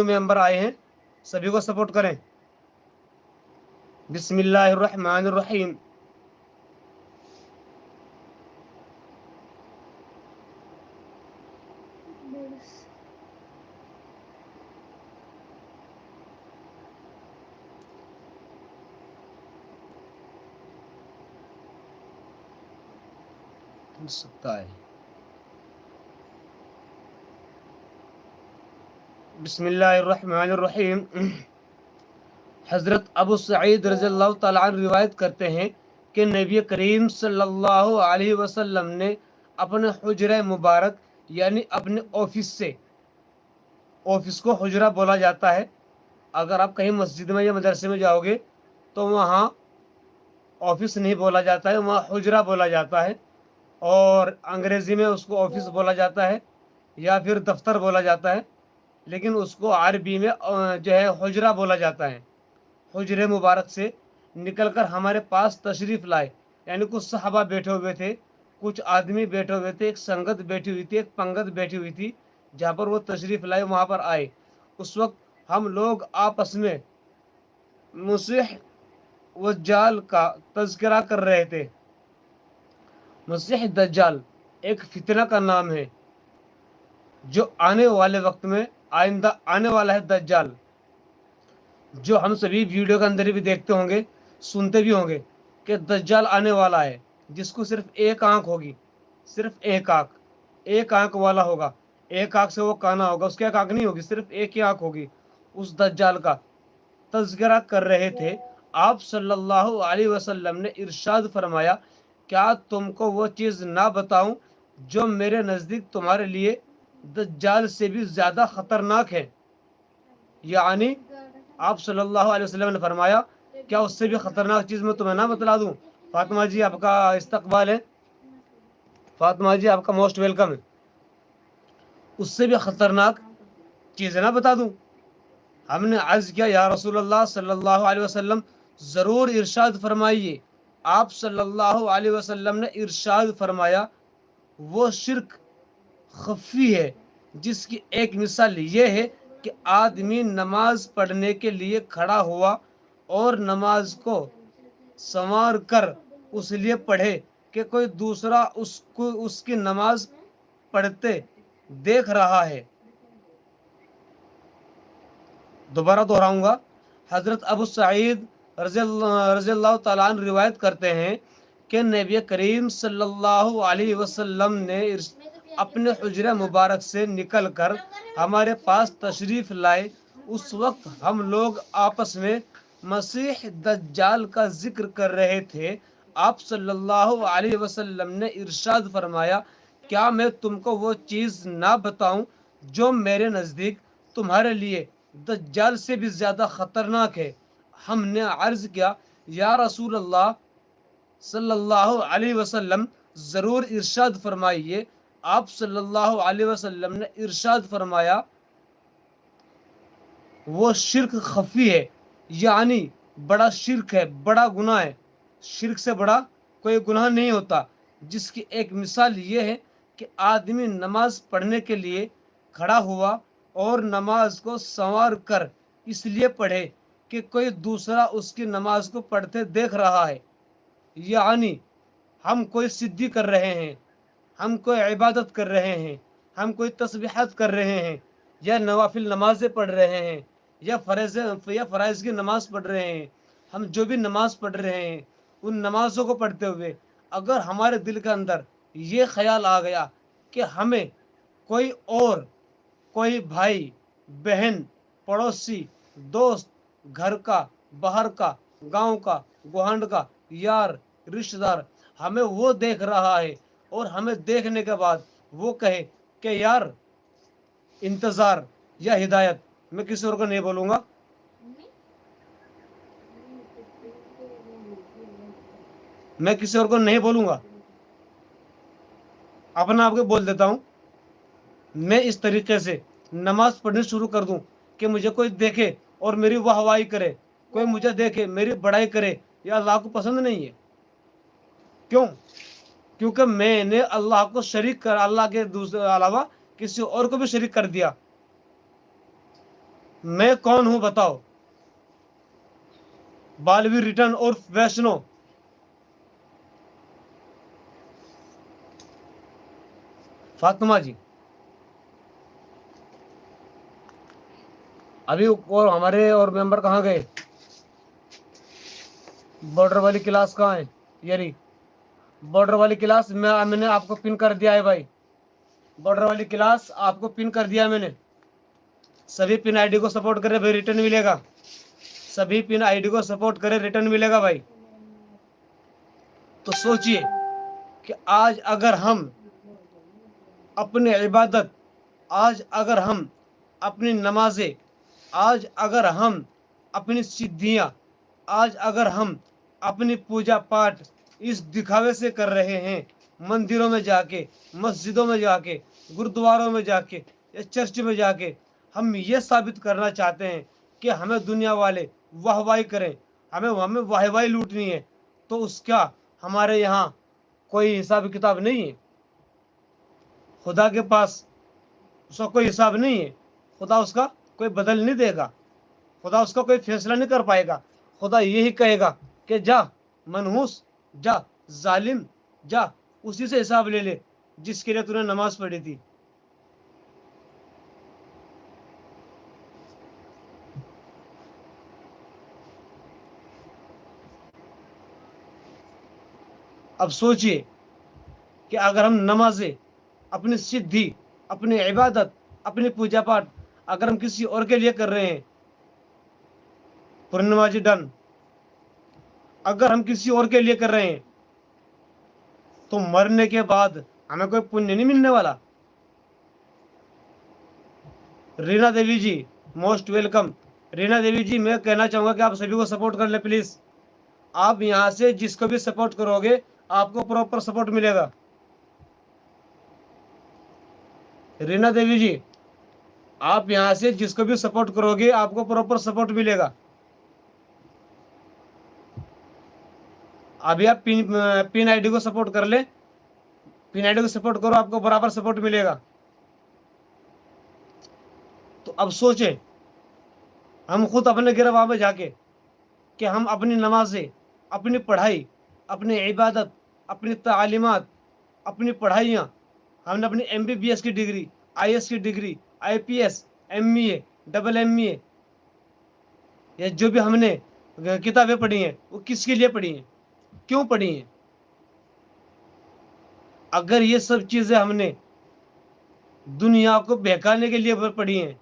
Member आए हैं, सभी को सपोर्ट करें। बिस्मिल्लाहिर्रहमानिर्रहीम। सकता है। बिस्मिल्लाहिर्रहमानिर्रहीम। हज़रत अबू सईद रज़ियल्लाहु तआला अन्हु रिवायत करते हैं कि नबी करीम सल्लल्लाहु अलैहि वसल्लम ने अपने हुजरा मुबारक यानी अपने ऑफिस से, ऑफिस को हुजरा बोला जाता है। अगर आप कहीं मस्जिद में या मदरसे में जाओगे तो वहाँ ऑफिस नहीं बोला जाता है, वहाँ हुजरा बोला जाता है। और अंग्रेज़ी में उसको ऑफिस बोला जाता है या फिर दफ्तर बोला जाता है, लेकिन उसको अरबी में जो है हुजरा बोला जाता है। हुजरे मुबारक से निकलकर हमारे पास तशरीफ़ लाए, यानी कुछ सहाबा बैठे हुए थे, कुछ आदमी बैठे हुए थे, एक संगत बैठी हुई थी, एक पंगत बैठी हुई थी, जहाँ पर वो तशरीफ़ लाए वहाँ पर आए। उस वक्त हम लोग आपस में मसीह वज्जाल का तज़किरा कर रहे थे। मसीह दज्जाल एक फितना का नाम है जो आने वाले वक्त में आइंदा आने वाला है। दज्जाल जो हम सभी वीडियो के अंदर भी देखते होंगे, सुनते भी होंगे कि दज्जाल आने वाला है, जिसको सिर्फ एक आंख होगी, सिर्फ एक आंख वाला होगा। एक आंख से वो काना होगा, उसकी एक आंख नहीं होगी, सिर्फ एक ही आंख होगी। उस दज्जाल का तज़किरा कर रहे थे। आप सल्लल्लाहु अलैहि वसल्लम ने इरशाद फरमाया, क्या तुमको वो चीज़ ना बताऊं जो मेरे नज़दीक तुम्हारे लिए दज्जाल से भी ज़्यादा ख़तरनाक है। यानी आप सल्लल्लाहु अलैहि वसल्लम ने फरमाया, क्या उससे भी ख़तरनाक चीज़ मैं तुम्हें ना बतला दूं। फातिमा जी आपका इस्तकबाल है, फातिमा जी आपका मोस्ट वेलकम है। उससे भी ख़तरनाक चीज़ ना बता दूं। हमने अर्ज़ किया, या रसूल अल्लाह सल्लल्लाहु अलैहि वसल्लम ज़रूर इरशाद फरमाइए। आप सल्लल्लाहु अलैहि वसल्लम ने इरशाद फरमाया, वो शिर्क खफ़ी है जिसकी एक मिसाल ये है कि आदमी नमाज पढ़ने के लिए खड़ा हुआ और नमाज को संवार कर उस लिए पढ़े कि कोई दूसरा उसको उसकी नमाज पढ़ते देख रहा है। दोबारा दोहराऊंगा। हज़रत अबू सईद रज़ियल्लाहु तआला अन्हु रिवायत करते हैं कि नबी करीम सल्लल्लाहु अलैहि वसल्लम ने अपने हुजरा मुबारक से निकलकर हमारे पास तशरीफ़ लाए। उस वक्त हम लोग आपस में मसीह दज्जाल का जिक्र कर रहे थे। आप सल्लल्लाहु अलैहि वसल्लम ने इरशाद फरमाया, क्या मैं तुमको वो चीज़ ना बताऊं जो मेरे नज़दीक तुम्हारे लिए दज्जाल से भी ज़्यादा ख़तरनाक है। हमने अर्ज़ किया, या रसूल अल्लाह सल्लल्लाहु अलैहि वसल्लम ज़रूर इरशाद फरमाइए। आप सल्लल्लाहु अलैहि वसल्लम ने इरशाद फरमाया, वो शिर्क खफ़ी है, यानी बड़ा शिर्क है, बड़ा गुनाह है। शिर्क से बड़ा कोई गुनाह नहीं होता। जिसकी एक मिसाल ये है कि आदमी नमाज पढ़ने के लिए खड़ा हुआ और नमाज को संवार कर इसलिए पढ़े कि कोई दूसरा उसकी नमाज को पढ़ते देख रहा है। यानी हम कोई सिद्धि कर रहे हैं, हम कोई इबादत कर रहे हैं, हम कोई तस्बीहात कर रहे हैं, या नवाफिल नमाज़ें पढ़ रहे हैं, या फ़राइज़ की नमाज़ पढ़ रहे हैं। हम जो भी नमाज़ पढ़ रहे हैं, उन नमाज़ों को पढ़ते हुए अगर हमारे दिल के अंदर ये ख़याल आ गया कि हमें कोई और, कोई भाई, बहन, पड़ोसी, दोस्त, घर का, बाहर का, गांव का, गुआंढ का, यार, रिश्तेदार हमें वो देख रहा है और हमें देखने के बाद वो कहे कि यार इंतज़ार या हिदायत, मैं किसी और को नहीं बोलूँगा, मैं किसी और को नहीं बोलूँगा, अपना आपको बोल देता हूँ। मैं इस तरीके से नमाज पढ़नी शुरू कर दूं कि मुझे कोई देखे और मेरी वाहवाही करे, कोई मुझे देखे मेरी बड़ाई करे, यह अल्लाह को पसंद नहीं है। क्यों? क्योंकि मैंने अल्लाह को शरीक कर, अल्लाह के दूसरे अलावा किसी और को भी शरीक कर दिया। मैं कौन हूं बताओ? बालवीर रिटर्न और वैष्णो। फातिमा जी, अभी और हमारे और मेंबर कहाँ गए? बॉर्डर वाली क्लास कहाँ है? ये रही बॉर्डर वाली क्लास। मैंने आपको पिन कर दिया है भाई। बॉर्डर वाली क्लास आपको पिन कर दिया मैंने। सभी पिन आईडी को सपोर्ट करे भाई, रिटर्न मिलेगा। सभी पिन आईडी को सपोर्ट करे, रिटर्न मिलेगा भाई। तो सोचिए कि आज अगर हम अपनी इबादत, आज अगर हम अपनी नमाजें, आज अगर हम अपनी सिद्धियां, आज अगर हम अपनी पूजा पाठ इस दिखावे से कर रहे हैं, मंदिरों में जाके, मस्जिदों में जाके, गुरुद्वारों में जाके या चर्च में जाके हम ये साबित करना चाहते हैं कि हमें दुनिया वाले वाहवाही करें, हमें हमें वाहवाही लूटनी है, तो उसका हमारे यहाँ कोई हिसाब किताब नहीं है। खुदा के पास उसका कोई हिसाब नहीं है। खुदा उसका कोई बदल नहीं देगा। खुदा उसका कोई फैसला नहीं कर पाएगा। खुदा यही कहेगा कि जा मनहूस, जा जालिम, जा उसी से हिसाब ले ले जिसके लिए तूने नमाज पढ़ी थी। अब सोचिए कि अगर हम नमाजें, अपनी सिद्धि, अपनी इबादत, अपनी पूजा पाठ अगर हम किसी और के लिए कर रहे हैं, पूर्णमाजी डन। अगर हम किसी और के लिए कर रहे हैं तो मरने के बाद हमें कोई पुण्य नहीं मिलने वाला। रीना देवी जी, मोस्ट वेलकम। रीना देवी जी, मैं कहना चाहूंगा कि आप सभी को सपोर्ट कर ले प्लीज। आप यहां से जिसको भी सपोर्ट करोगे आपको प्रॉपर सपोर्ट मिलेगा। रीना देवी जी, आप यहां से जिसको भी सपोर्ट करोगे आपको प्रॉपर सपोर्ट मिलेगा। अभी आप पिन आईडी को सपोर्ट कर ले। पिन आईडी को सपोर्ट करो, आपको बराबर सपोर्ट मिलेगा। तो अब सोचे हम खुद अपने गिरवा में जाके कि हम अपनी नमाजें, अपनी पढ़ाई, अपनी इबादत, अपनी तालीमात, अपनी पढ़ाइयाँ, हमने अपनी MBBS की डिग्री, IS की degree, IPS, ME, double ME या जो भी हमने किताबें पढ़ी हैं वो किसके लिए पढ़ी हैं, क्यों पढ़ी हैं? अगर ये सब चीज़ें हमने दुनिया को बहकाने के लिए पढ़ी हैं,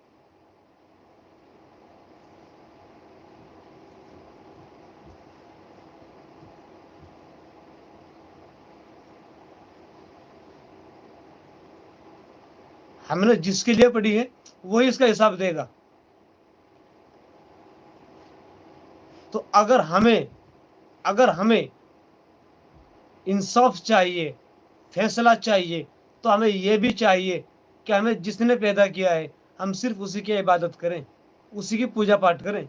हमने जिसके लिए पढ़ी है वही इसका हिसाब देगा। तो अगर हमें इंसाफ चाहिए, फैसला चाहिए, तो हमें यह भी चाहिए कि हमें जिसने पैदा किया है हम सिर्फ उसी की इबादत करें, उसी की पूजा पाठ करें।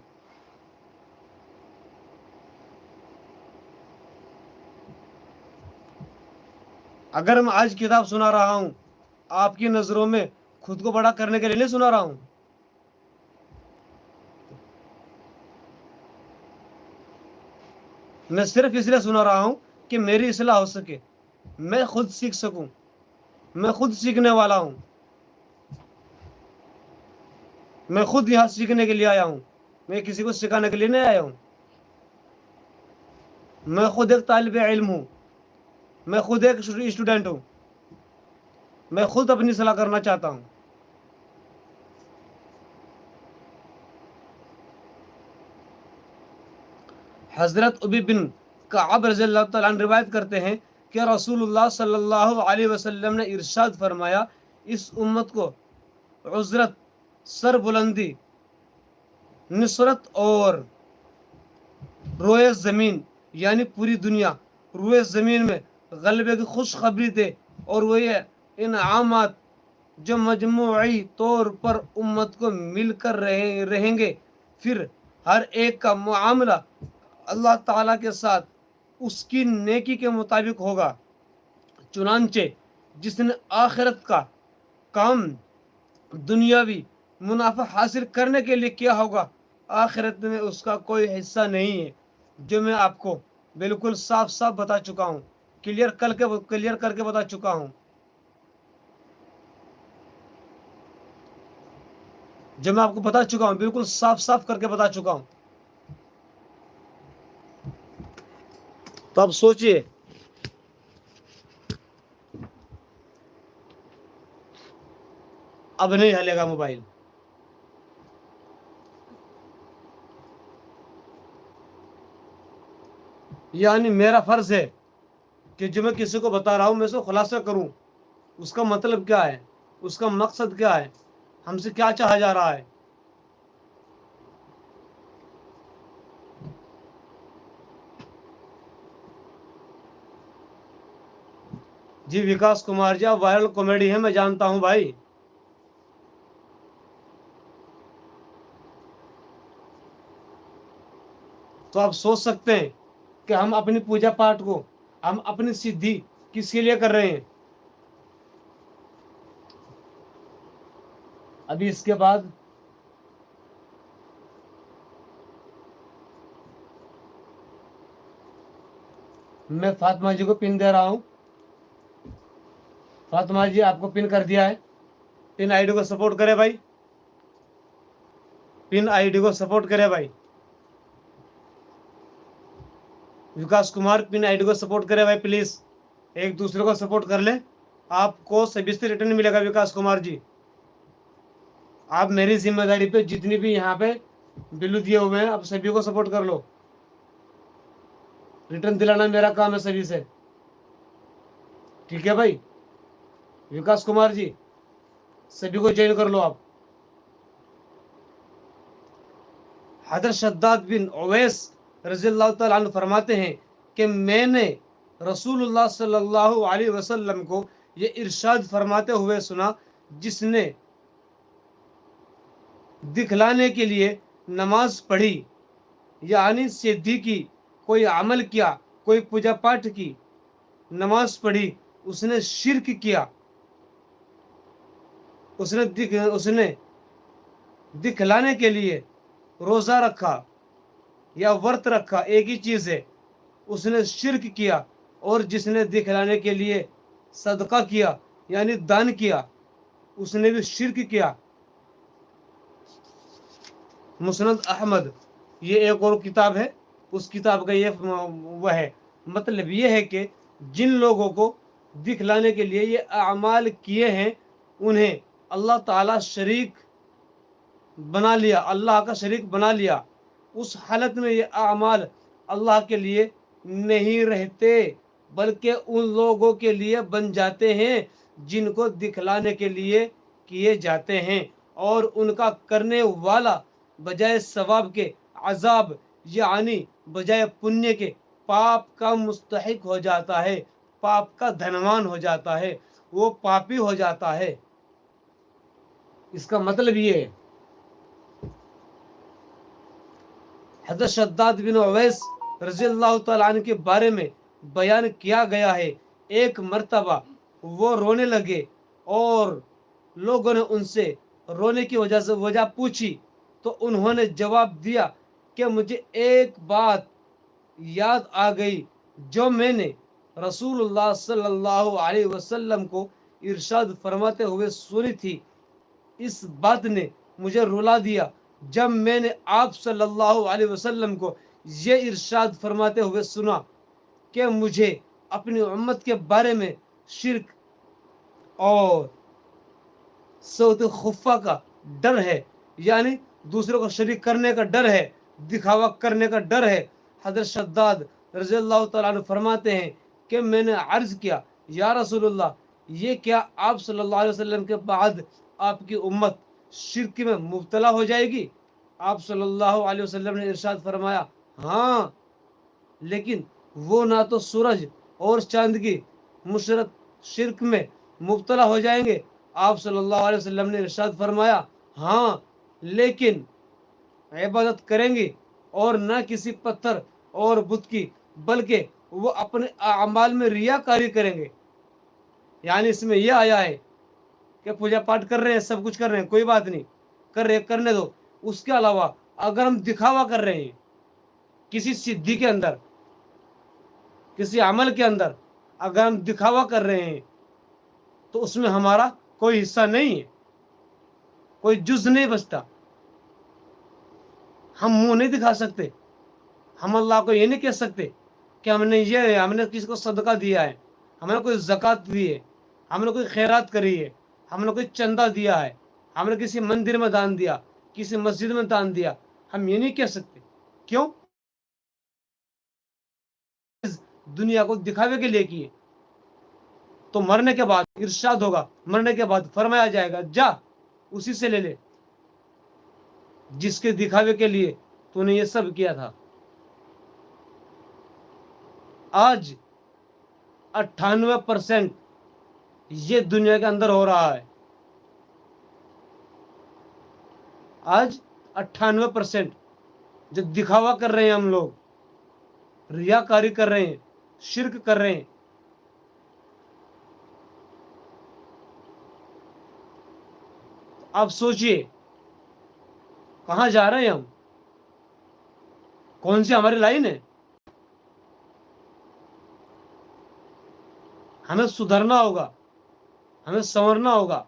अगर मैं आज किताब सुना रहा हूं आपकी नजरों में खुद को बड़ा करने के लिए नहीं सुना रहा हूं। मैं सिर्फ इसलिए सुना रहा हूं कि मेरी इस्लाह हो सके, मैं खुद सीख सकूं। मैं खुद सीखने वाला हूं। मैं खुद यहाँ सीखने के लिए आया हूं। मैं किसी को सिखाने के लिए नहीं आया हूं। मैं खुद एक तालिब इल्म हूं। मैं खुद एक स्टूडेंट हूं। मैं खुद अपनी सलाह करना चाहता हूं। हजरत उबी बिन कअब रज़ियल्लाहु तआला अन्हु रिवायत करते हैं कि रसूलुल्लाह सल्लल्लाहु अलैहि वसल्लम ने इरशाद फरमाया, इस उम्मत को उज़रत, सरबुलंदी, नुसरत और रोए ज़मीन यानी पूरी दुनिया रोए ज़मीन में गलबे की खुशखबरी दे, और वो ये इनामात जो मजमूई तौर पर उम्मत को मिलकर रहेंगे, फिर हर एक का मुआमला अल्लाह ताला के साथ उसकी नेकी के मुताबिक होगा। चुनांचे जिसने आखिरत का काम दुनियावी मुनाफा हासिल करने के लिए किया होगा, आखिरत में उसका कोई हिस्सा नहीं है, जो मैं आपको बिल्कुल साफ साफ बता चुका हूँ, क्लियर करके बता चुका हूँ, जो मैं आपको बता चुका हूँ, बिल्कुल साफ साफ करके बता चुका हूँ। तो अब सोचिए, अब नहीं हलेगा मोबाइल। यानी मेरा फर्ज है कि जो मैं किसी को बता रहा हूं मैं उसको खुलासा करूं, उसका मतलब क्या है, उसका मकसद क्या है, हमसे क्या चाहा जा रहा है। जी विकास कुमार जी, आप वायरल कॉमेडी है, मैं जानता हूं भाई। तो आप सोच सकते हैं कि हम अपनी पूजा पाठ को, हम अपनी सिद्धि किसके लिए कर रहे हैं। अभी इसके बाद मैं फातिमा जी को पिन दे रहा हूं। फातिमा जी आपको पिन कर दिया है, पिन आईडी को सपोर्ट करे भाई, पिन आईडी को सपोर्ट करे भाई। विकास कुमार पिन आईडी को सपोर्ट करे भाई, प्लीज एक दूसरे को सपोर्ट कर ले, आपको सभी से रिटर्न मिलेगा। विकास कुमार जी, आप मेरी जिम्मेदारी पे जितनी भी यहाँ पे बिल्लू दिए हुए हैं, आप सभी को सपोर्ट कर लो, रिटर्न दिलाना मेरा काम है सभी से, ठीक है भाई। विकास कुमार जी सभी को ज्वाइन कर लो आप। हजरत शद्दाद बिन ओवैस रज़ियल्लाहु तआला अन्हु फरमाते हैं कि मैंने रसूलुल्लाह सल्लल्लाहु अलैहि वसल्लम को ये इरशाद फरमाते हुए सुना, जिसने दिखलाने के लिए नमाज पढ़ी, यानी सिद्धि की, कोई अमल किया, कोई पूजा पाठ की, नमाज पढ़ी, उसने शिर्क किया, उसने दिखलाने के लिए रोज़ा रखा या व्रत रखा, एक ही चीज़ है, उसने शिर्क किया। और जिसने दिखलाने के लिए सदका किया यानी दान किया, उसने भी शिर्क किया। मुस्नद अहमद, ये एक और किताब है, उस किताब का ये वह है। मतलब ये है कि जिन लोगों को दिखलाने के लिए ये अमाल किए हैं, उन्हें अल्लाह ताला शरीक बना लिया, अल्लाह का शरीक बना लिया। उस हालत में ये अमाल अल्लाह के लिए नहीं रहते, बल्कि उन लोगों के लिए बन जाते हैं जिनको दिखलाने के लिए किए जाते हैं, और उनका करने वाला बजाय सवाब के अजाब यानी बजाय पुण्य के पाप का मुस्तहिक हो जाता है, पाप का धनवान हो जाता है, वो पापी हो जाता है। इसका मतलब ये है। हज़रत शद्दाद बिन ओवैस रज़ियल्लाहु तआला अन्हु के बारे में बयान किया गया है, एक मर्तबा वो रोने लगे और लोगों ने उनसे रोने की वजह पूछी, तो उन्होंने जवाब दिया कि मुझे एक बात याद आ गई जो मैंने रसूलुल्लाह सल्लल्लाहु अलैहि वसल्लम को इरशाद फरमाते हुए सुनी थी। इस बात ने मुझे रुला दिया जब मैंने आप सल्लल्लाहु अलैहि वसल्लम को ये इरशाद फरमाते हुए सुना कि मुझे अपनी उम्मत के बारे में शिर्क और सऊद खुफ़ा का डर है, यानी दूसरों को शरीक करने का डर है, दिखावा करने का डर है। हज़रत शद्दाद रज़ियल्लाहु तआला अन्हु फरमाते हैं कि मैंने अर्ज़ किया, या रसूलुल्लाह, ये क्या आप सल्लल्लाहु अलैहि वसल्लम के बाद आपकी उम्मत शिर्क में मुब्तला हो जाएगी? आप सल्लल्लाहु अलैहि वसल्लम ने इरशाद फरमाया, हाँ, लेकिन वो ना तो सूरज और चांद की मुशरक शिर्क में मुब्तला हो जाएंगे। आप सल्लल्लाहु अलैहि वसल्लम ने इरशाद फरमाया, हाँ, लेकिन इबादत करेंगे और न किसी पत्थर और बुत की, बल्कि वो अपने अमाल में रियाकारी करेंगे। यानी इसमें यह आया है कि पूजा पाठ कर रहे हैं, सब कुछ कर रहे हैं, कोई बात नहीं, करने दो। उसके अलावा अगर हम दिखावा कर रहे हैं किसी सिद्धि के अंदर, किसी अमल के अंदर, अगर हम दिखावा कर रहे हैं तो उसमें हमारा कोई हिस्सा नहीं है, कोई जुज नहीं बचता। हम मुंह नहीं दिखा सकते, हम अल्लाह को ये नहीं कह सकते कि हमने किसी को सदका दिया है, हमने कोई ज़कात दी है, हमने कोई खैरात करी है, हमने कोई चंदा दिया है, हमने किसी मंदिर में दान दिया, किसी मस्जिद में दान दिया। हम ये नहीं कह सकते। क्यों? इस दुनिया को दिखावे के लिए किए। तो मरने के बाद इरशाद होगा, मरने के बाद फरमाया जाएगा, जा उसी से ले ले जिसके दिखावे के लिए तूने ये सब किया था। आज 98% ये दुनिया के अंदर हो रहा है। आज 98% जो दिखावा कर रहे हैं हम लोग, रियाकारी कर रहे हैं, शिर्क कर रहे हैं। आप सोचिए कहां जा रहे हैं हम, कौन सी हमारी लाइन है। हमें सुधरना होगा, हमें संवरना होगा।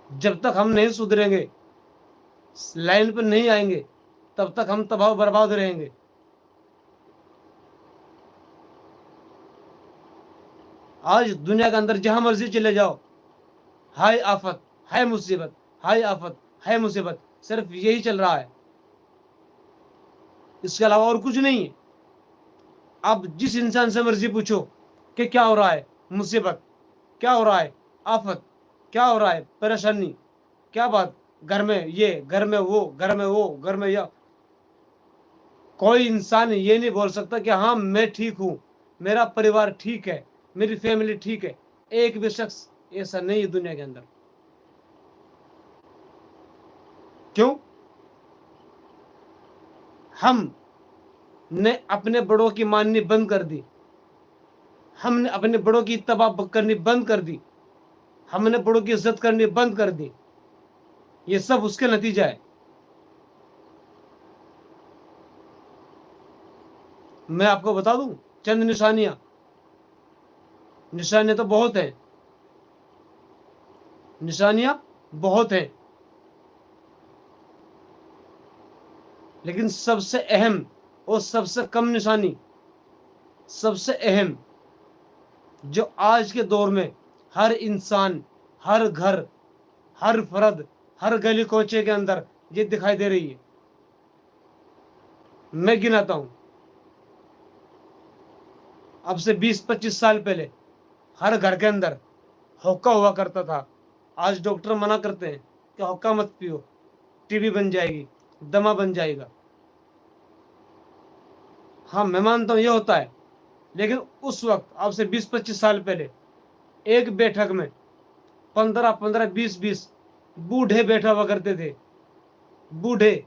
जब तक हम नहीं सुधरेंगे, लाइन पर नहीं आएंगे, तब तक हम तबाह बर्बाद रहेंगे। आज दुनिया के अंदर जहां मर्जी चले जाओ, हाय आफत, हाय मुसीबत, हाय आफत, हाय मुसीबत, सिर्फ यही चल रहा है, इसके अलावा और कुछ नहीं है। अब जिस इंसान से मर्जी पूछो कि क्या हो रहा है, मुसीबत, क्या हो रहा है, आफत, क्या हो रहा है, परेशानी, क्या बात, घर में ये, घर में वो, घर में वो, घर में यह, कोई इंसान ये नहीं बोल सकता कि हाँ मैं ठीक हूं, मेरा परिवार ठीक है, मेरी फैमिली ठीक है। एक भी शख्स ऐसा नहीं है दुनिया के अंदर। क्यों? हम ने अपने बड़ों की माननी बंद कर दी, हमने अपने बड़ों की इत्तबा करनी बंद कर दी, हमने बड़ों की इज्जत करनी बंद कर दी। ये सब उसके नतीजा है। मैं आपको बता दूं चंद निशानियां, निशानियां तो बहुत हैं, निशानियां बहुत हैं, लेकिन सबसे अहम और सबसे कम निशानी, सबसे अहम जो आज के दौर में हर इंसान, हर घर, हर फर्द, हर गली कोचे के अंदर ये दिखाई दे रही है। मैं गिनाता हूं। अब से 20-25 साल पहले हर घर के अंदर हुक्का हुआ करता था। आज डॉक्टर मना करते हैं कि हुक्का मत पियो, टीबी बन जाएगी, दमा बन जाएगा। हाँ मैं मानता हूं ये होता है, लेकिन उस वक्त अब से 20-25 साल पहले एक बैठक में 15-15, 20-20 बूढ़े बैठा हुआ करते थे। बूढ़े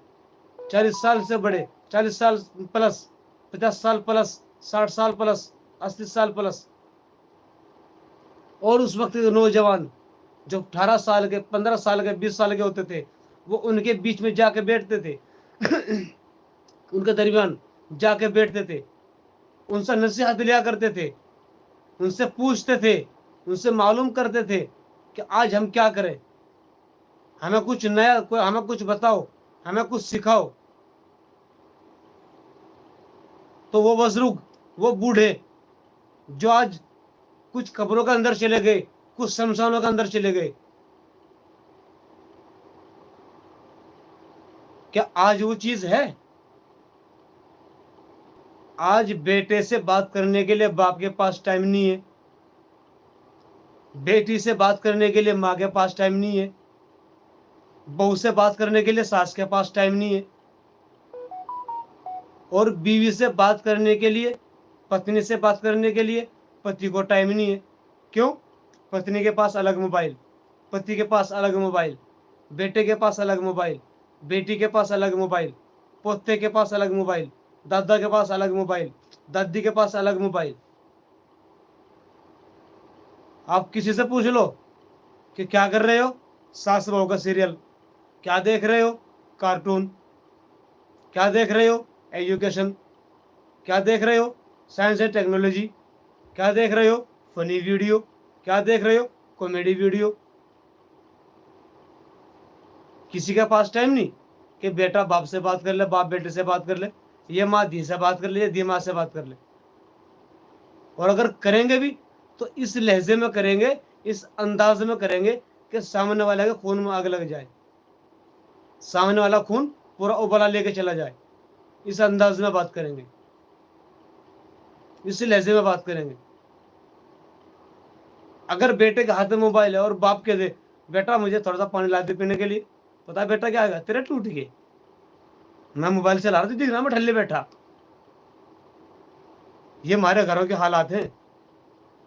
40 साल से बड़े, 40 साल प्लस, 50 साल प्लस, 60 साल प्लस, 80 साल प्लस। और उस वक्त के नौजवान जो 18 साल के, 15 साल के, 20 साल के होते थे, वो उनके बीच में जाके बैठते थे उनके दरमियान जाके बैठते थे, उनसे नसीहत लिया करते थे, उनसे पूछते थे, उनसे मालूम करते थे कि आज हम क्या करें, हमें कुछ नया, हमें कुछ बताओ, हमें कुछ सिखाओ। तो वो बुजुर्ग, वो बूढ़े जो आज कुछ कब्रों के अंदर चले गए, कुछ शमशानों के अंदर चले गए, क्या आज वो चीज है? आज बेटे से बात करने के लिए बाप के पास टाइम नहीं है, बेटी से बात करने के लिए माँ के पास टाइम नहीं है, बहू से बात करने के लिए सास के पास टाइम नहीं है, और बीवी से बात करने के लिए, पत्नी से बात करने के लिए पति को टाइम नहीं है। क्यों? पत्नी के पास अलग मोबाइल, पति के पास अलग मोबाइल, बेटे के पास अलग मोबाइल, बेटी के पास अलग मोबाइल, पोते के पास अलग मोबाइल, दादा के पास अलग मोबाइल, दादी के पास अलग मोबाइल। आप किसी से पूछ लो कि क्या कर रहे हो, सास बहू का सीरियल, क्या देख रहे हो, कार्टून, क्या देख रहे हो, एजुकेशन, क्या देख रहे हो, साइंस एंड टेक्नोलॉजी, क्या देख रहे हो, फनी वीडियो, क्या देख रहे हो, कॉमेडी वीडियो। किसी के पास टाइम नहीं कि बेटा बाप से बात कर ले, बाप बेटे से बात कर ले, ये माँ धी से बात कर ले, ये धी माँ से बात कर ले। और अगर करेंगे भी तो इस लहजे में करेंगे, इस अंदाज में करेंगे कि सामने वाले के खून में आग लग जाए, सामने वाला खून पूरा उबला लेके चला जाए। इस अंदाज में बात करेंगे, इस लहजे में बात करेंगे। अगर बेटे के हाथ में मोबाइल है और बाप के दे, बेटा मुझे थोड़ा सा पानी ला दे पीने के लिए, पता है बेटा क्या आएगा, तेरे टूट गए, मैं मोबाइल चला रहा था, दिख रहा मैं ठल्ले बैठा। ये हमारे घरों के हालात हैं,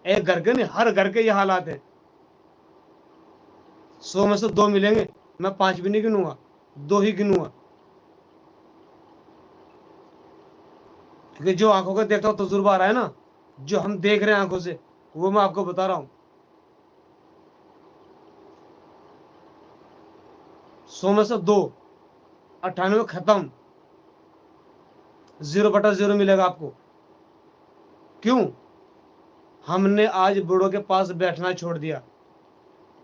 एक घर के नहीं, हर घर के ये हालात हैं। 100 में से 2 मिलेंगे, मैं 5 भी नहीं गिनूंगा, 2 ही गिनूंगा। क्योंकि जो आंखों को देखता हूँ तजुर्बा आ रहा है ना, जो हम देख रहे हैं आंखों से, वो मैं आपको बता रहा हूँ। 100 में से 2, 98 खत्म, 0/0 मिलेगा आपको। क्यों? हमने आज बूढ़ों के पास बैठना छोड़ दिया,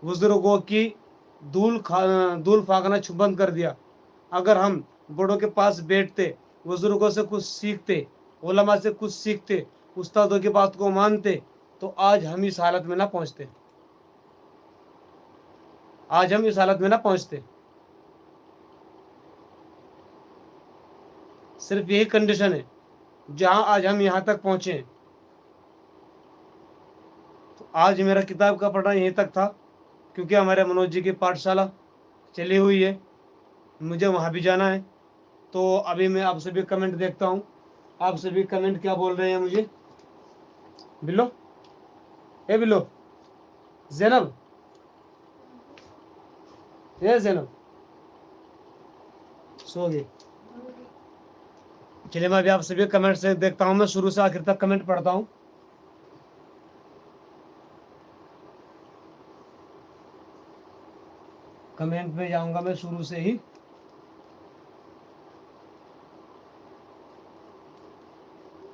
बुजुर्गों की धूल फाकना बंद कर दिया। अगर हम बड़ों के पास बैठते, बुजुर्गों से कुछ सीखते, उलमा से कुछ सीखते, उस्तादों की बात को मानते, तो आज हम इस हालत में ना पहुंचते, आज हम इस हालत में ना पहुंचते। सिर्फ यही कंडीशन है, जहां आज हम यहां तक पहुंचे। तो आज मेरा किताब का पढ़ना यहीं तक था, क्योंकि हमारे मनोज जी की पाठशाला चली हुई है, मुझे वहां भी जाना है। तो अभी मैं आपसे भी कमेंट देखता हूँ, आपसे भी कमेंट क्या बोल रहे हैं मुझे। बिल्लो, ए बिल्लो, जैनब, ये जैनब सो गई। चलिए मैं अभी आप सभी कमेंट से देखता हूँ, मैं शुरू से आखिर तक कमेंट पढ़ता हूँ। कमेंट पे जाऊंगा मैं शुरू से ही।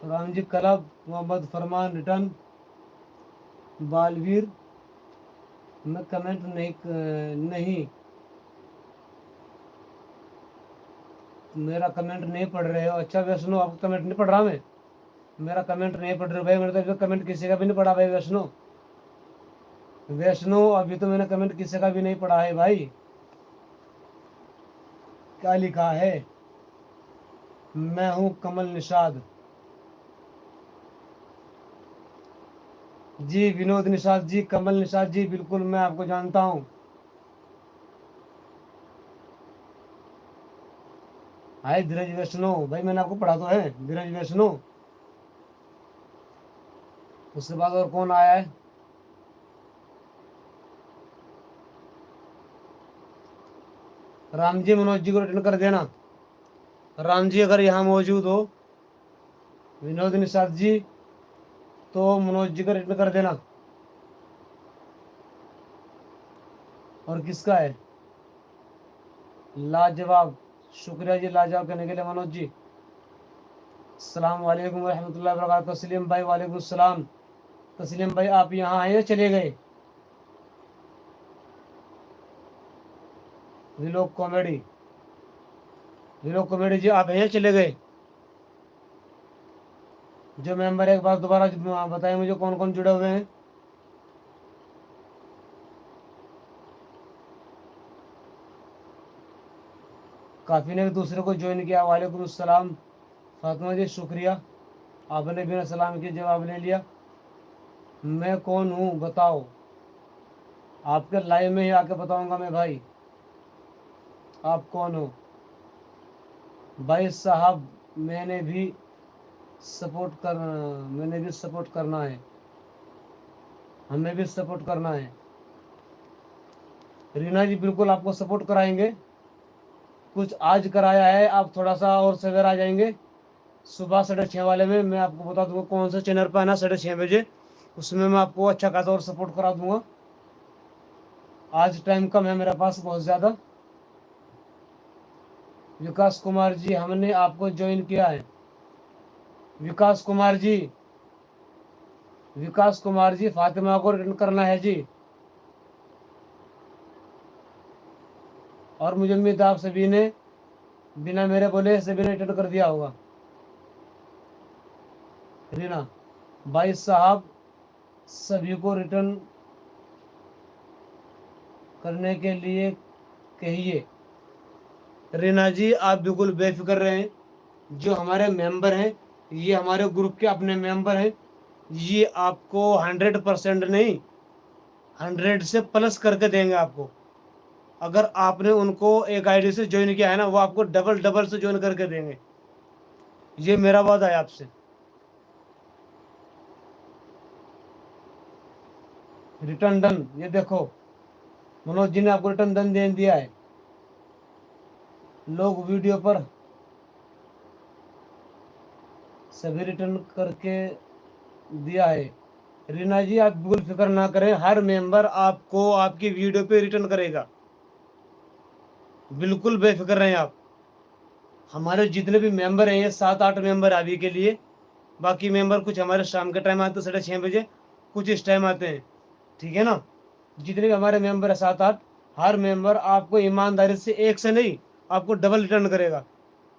राम जी कलब, मोहम्मद फरमान रिटर्न, बालवीर, मैं कमेंट नहीं, मेरा कमेंट नहीं पढ़ रहे हो। अच्छा वैष्णो, आपका कमेंट नहीं पढ़ रहा मैं, मेरा कमेंट नहीं पढ़ रहे भाई, मैंने तो कमेंट किसी का भी नहीं पढ़ा भाई। वैष्णो, वैष्णो अभी तो मैंने कमेंट किसी का भी नहीं पढ़ा है भाई। क्या लिखा है, मैं हूं कमल निषाद जी, विनोद निषाद जी, कमल निषाद जी, बिल्कुल मैं आपको जानता हूं। हाय धीरज वैष्णो, भाई मैंने आपको पढ़ा तो है, धीरज वैष्णो। उसके बाद और कौन आया है, राम जी मनोज जी को रिटर्न कर देना। राम जी अगर यहाँ मौजूद हो, विनोद निषाद जी, तो मनोज जी को रिटर्न कर देना। और किसका है, लाजवाब, शुक्रिया जी लाजवाब करने के लिए मनोज जी। अस्सलाम वालेकुम रहमतुल्लाहि व बरकातहू। तस्लीम भाई वालेकुम सलाम। तस्लीम भाई आप यहाँ आए या चले गए? विलोक कॉमेडी, विलोक कॉमेडी जी आप हैं या चले गए? जो मेंबर एक बार दोबारा बताएं मुझे कौन कौन जुड़े हुए हैं। काफ़ी ने भी दूसरे को ज्वाइन किया। वालेकुम अस्सलाम फातिमा जी, शुक्रिया, आपने बिना सलाम के जवाब ले लिया। मैं कौन हूँ बताओ, आपके लाइव में ही आके बताऊंगा मैं भाई, आप कौन हो भाई साहब। मैंने भी सपोर्ट करना है, हमें भी सपोर्ट करना है। रीना जी बिल्कुल आपको सपोर्ट कराएंगे, कुछ आज कराया है, आप थोड़ा सा और सवेर आ जाएंगे सुबह 6:30 वाले में, मैं आपको बता दूंगा कौन सा चैनल पर आना 6:30 बजे, उसमें मैं आपको अच्छा खासा और सपोर्ट करा दूंगा। आज टाइम कम है मेरे पास बहुत ज़्यादा। विकास कुमार जी, हमने आपको ज्वाइन किया है। विकास कुमार जी, विकास कुमार जी, फातिमा को रिटर्न करना है जी। और मुझे उम्मीद है आप सभी ने बिना मेरे बोले सभी ने रिटर्न कर दिया होगा। रीना, भाई साहब सभी को रिटर्न करने के लिए कहिए। रीना जी, आप बिल्कुल बेफिक्र रहें। जो हमारे मेंबर हैं, ये हमारे ग्रुप के अपने मेंबर हैं। ये आपको 100% नहीं, 100 से प्लस करके देंगे आपको। अगर आपने उनको एक आईडी से ज्वाइन किया है ना, वो आपको डबल डबल से ज्वाइन करके देंगे। ये मेरा वादा है आपसे। रिटर्न डन, ये देखो मनोज जी ने आपको रिटर्न डन दे दिया है। लोग वीडियो पर सभी रिटर्न करके दिया है। रीना जी, आप बिल्कुल फिक्र ना करें, हर मेंबर आपको आपकी वीडियो पे रिटर्न करेगा। बिल्कुल बेफिक्र रहें आप। हमारे जितने भी मेंबर हैं, ये 7-8 मेंबर अभी के लिए। बाकी मेंबर कुछ हमारे शाम के टाइम आते हैं 6:30 बजे, कुछ इस टाइम आते हैं। ठीक है ना। जितने भी हमारे मेंबर है 7-8, हर मेंबर आपको ईमानदारी से एक से नहीं, आपको डबल रिटर्न करेगा।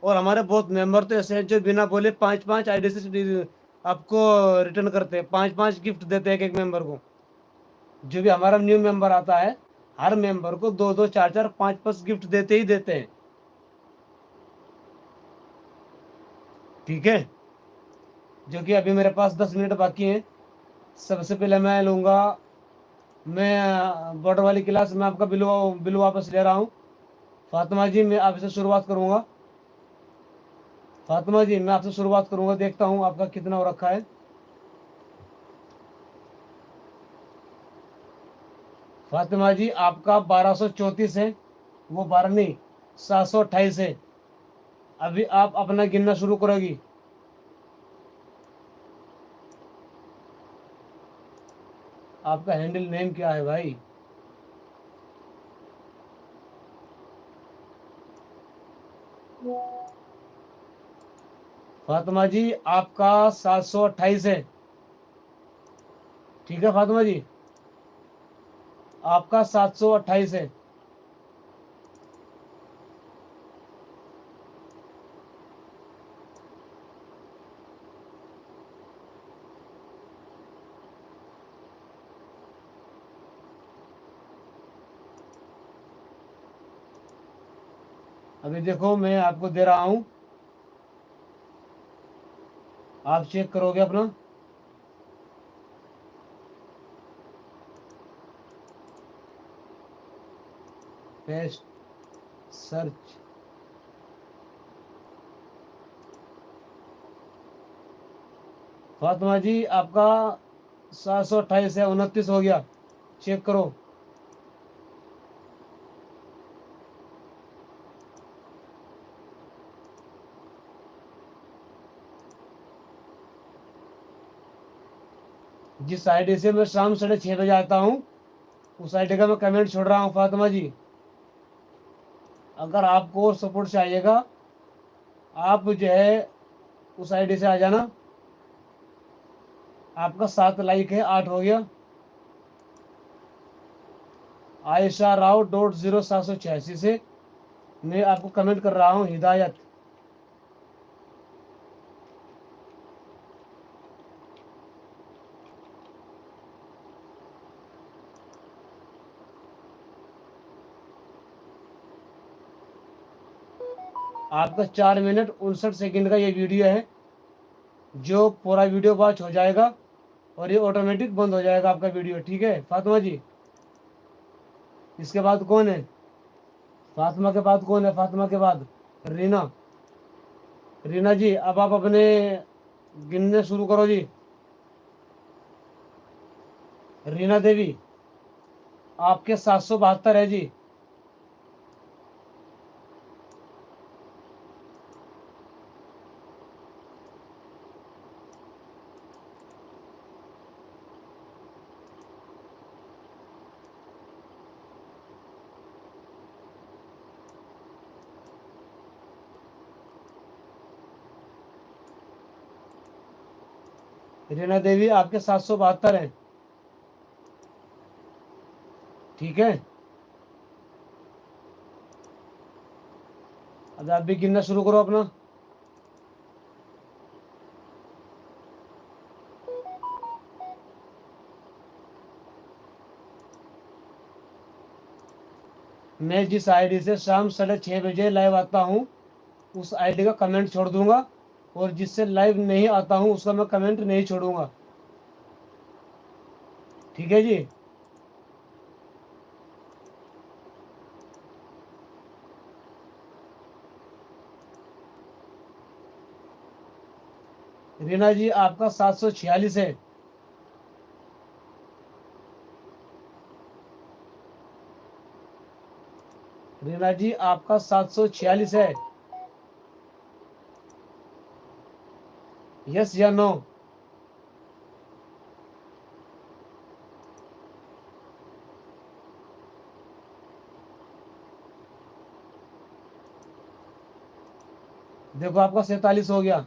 और हमारे बहुत मेंबर तो ऐसे हैं जो बिना बोले 5-5 आईडी से आपको रिटर्न करते हैं, 5-5 गिफ्ट देते हैं एक एक मेंबर को। जो भी हमारा न्यू मेंबर आता है, हर मेंबर को 2-2, 4-4, 5-5 गिफ्ट देते ही देते हैं। ठीक है। जो कि अभी मेरे पास 10 मिनट बाकी हैं। सबसे पहले मैं लूंगा, मैं बॉर्डर वाली क्लास में आपका बिल बिल वापस ले रहा हूँ। फातिमा जी, मैं आपसे शुरुआत करूंगा। फातिमा जी, मैं आपसे शुरुआत करूंगा, देखता हूँ आपका कितना हो रखा है। फातिमा जी, आपका 1234 है। वो 12 नहीं, 728 है। अभी आप अपना गिनना शुरू करोगी। आपका हैंडल नेम क्या है भाई? फातिमा जी, आपका 728 है। ठीक है फातिमा जी, आपका 728 है। अभी देखो मैं आपको दे रहा हूँ, आप चेक करोगे अपना। Paste, search. फातिमा जी, आपका 728 है, 29 हो गया। चेक करो। जिस आईडी से मैं शाम 6:30 बजे आता हूँ, उस आईडी का मैं कमेंट छोड़ रहा हूँ फातिमा जी। अगर आपको और सपोर्ट चाहिएगा, आप जो है उस आईडी से आ जाना। आपका 7 लाइक है, 8 हो गया। आयशा राव डॉट 0786 से मैं आपको कमेंट कर रहा हूँ, हिदायत। आपका 4 मिनट 59 सेकंड का ये वीडियो है, जो पूरा वीडियो वॉच हो जाएगा और ये ऑटोमेटिक बंद हो जाएगा आपका वीडियो। ठीक है फातिमा जी। इसके बाद कौन है? फातिमा के बाद कौन है? फातिमा के बाद रीना। रीना जी, अब आप अपने गिनने शुरू करो जी। रीना देवी, आपके 772 है जी। रीना देवी आपके 772 हैं। ठीक है, अब आप भी गिनना शुरू करो अपना। मैं जिस आईडी से शाम 6:30 बजे लाइव आता हूँ उस आईडी का कमेंट छोड़ दूंगा, और जिससे लाइव नहीं आता हूँ उसका मैं कमेंट नहीं छोड़ूंगा। ठीक है जी। रीना जी आपका 746 है। रीना जी आपका 746 है। यस या नो? देखो आपका 47 हो गया।